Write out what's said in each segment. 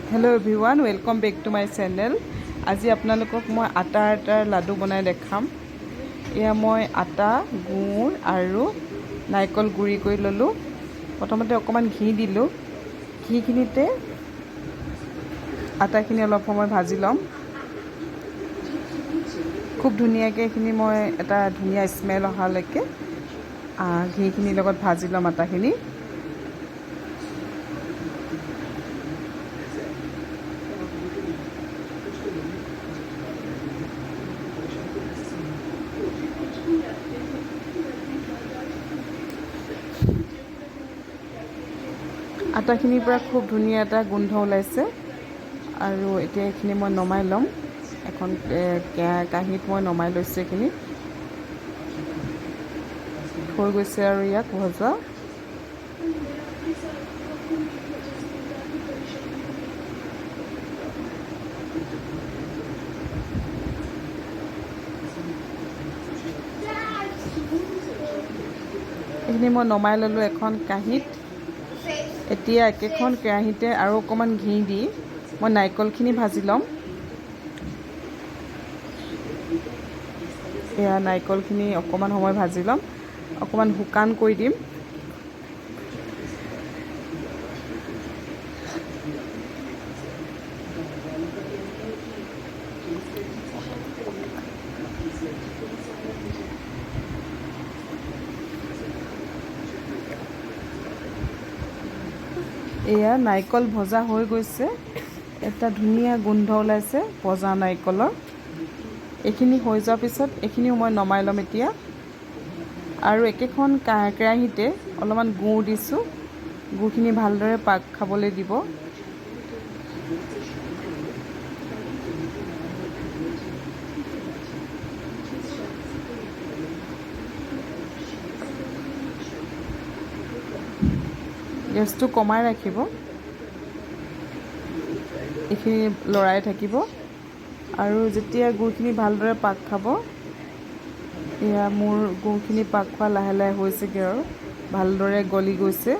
Hello everyone, welcome back to my channel. আজি আপোনালোকক মই আটাৰ লাডু বনাই দেখাম। এয়া মই আটা, গুড় আৰু নাৰিকল গুড়ি কৰি ললোঁ। প্ৰথমতে অকমান ঘি দিলোঁ। ঘিখিনিতে আটাখিনি অলপ সময় ভাজি ল'ম। খুব ধুনীয়াকৈ এইখিনি মই এটা ধুনীয়া স্মেল অহালৈকে ঘিখিনিৰ লগত ভাজি ল'ম আটাখিনি। আটাখিনিৰ পৰা খুব ধুনীয়া এটা গোন্ধ ওলাইছে আৰু এতিয়া এইখিনি মই নমাই ল'ম। এখন কাঁহীত মই নমাই লৈছোঁ। এইখিনি হৈ গৈছে আৰু ইয়াক ভজা। এইখিনি মই নমাই ল'লোঁ এখন কাঁহীত। এতিয়া একেখন কেৰাহীতে আৰু অকণমান ঘি দি মই নাৰিকলখিনি ভাজি ল'ম। এয়া নাৰিকলখিনি অকণমান সময় ভাজি ল'ম, অকণমান শুকান কৰি দিম। এয়া নাৰিকল ভজা হৈ গৈছে, এটা ধুনীয়া গোন্ধ ওলাইছে ভজা নাৰিকলৰ। এইখিনি হৈ যোৱাৰ পিছত এইখিনিও মই নমাই ল'ম এতিয়া। আৰু একেখন কেৰাহীতে অলপমান গুড় দিছোঁ। গুড়খিনি ভালদৰে পাক খাবলৈ দিব। গেছটো কমাই ৰাখিব, এইখিনি লৰাই থাকিব আৰু যেতিয়া গুড়খিনি ভালদৰে পাক খাব, এয়া মোৰ গুড়খিনি পাক খোৱা লাহে লাহে হৈছেগৈ আৰু ভালদৰে গলি গৈছে।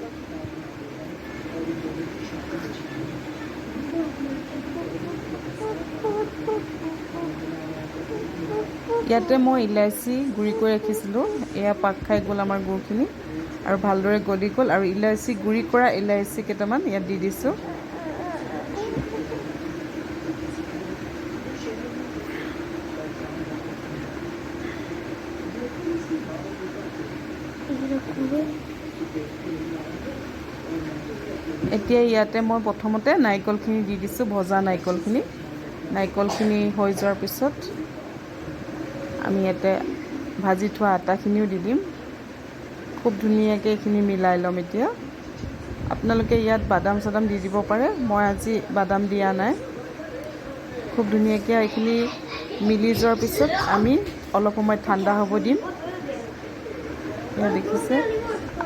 ইয়াতে মই ইলাচি গুড়ি কৰি ৰাখিছিলোঁ, এয়া পাক খাই গ'ল আমাৰ গুড়খিনি আৰু ভালদৰে গলি গ'ল। আৰু ইলাচি গুড়ি কৰা ইলাচি কেইটামান ইয়াত দি দিছোঁ। এতিয়া ইয়াতে মই প্ৰথমতে নাৰিকলখিনি দি দিছোঁ, ভজা নাৰিকলখিনি। নাৰিকলখিনি হৈ যোৱাৰ পিছত আমি ইয়াতে ভাজি থোৱা আটাখিনিও দি দিম। খুব ধুনীয়াকৈ এইখিনি মিলাই ল'ম। এতিয়া আপোনালোকে ইয়াত বাদাম চাদাম দি দিব পাৰে, মই আজি বাদাম দিয়া নাই। খুব ধুনীয়াকৈ এইখিনি মিলি যোৱাৰ পিছত আমি অলপ সময় ঠাণ্ডা হ'ব দিম। এয়া দেখিছে,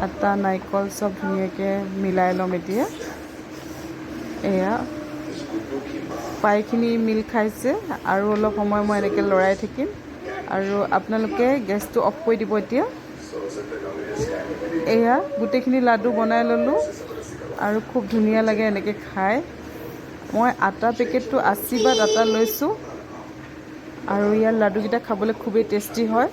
আটা নাৰিকল চব ধুনীয়াকৈ মিলাই ল'ম এতিয়া। এয়া প্ৰায়খিনি মিল খাইছে আৰু অলপ সময় মই এনেকৈ লৰাই থাকিম আৰু আপোনালোকে গেছটো অফ কৰি দিব এতিয়া। এয়া গোটেইখিনি লাডু বনাই ল'লোঁ আৰু খুব ধুনীয়া লাগে এনেকৈ খাই। মই আটা পেকেটটো আশীৰ্বাদ আটা লৈছোঁ আৰু ইয়াৰ লাডুকেইটা খাবলৈ খুবেই টেষ্টি হয়।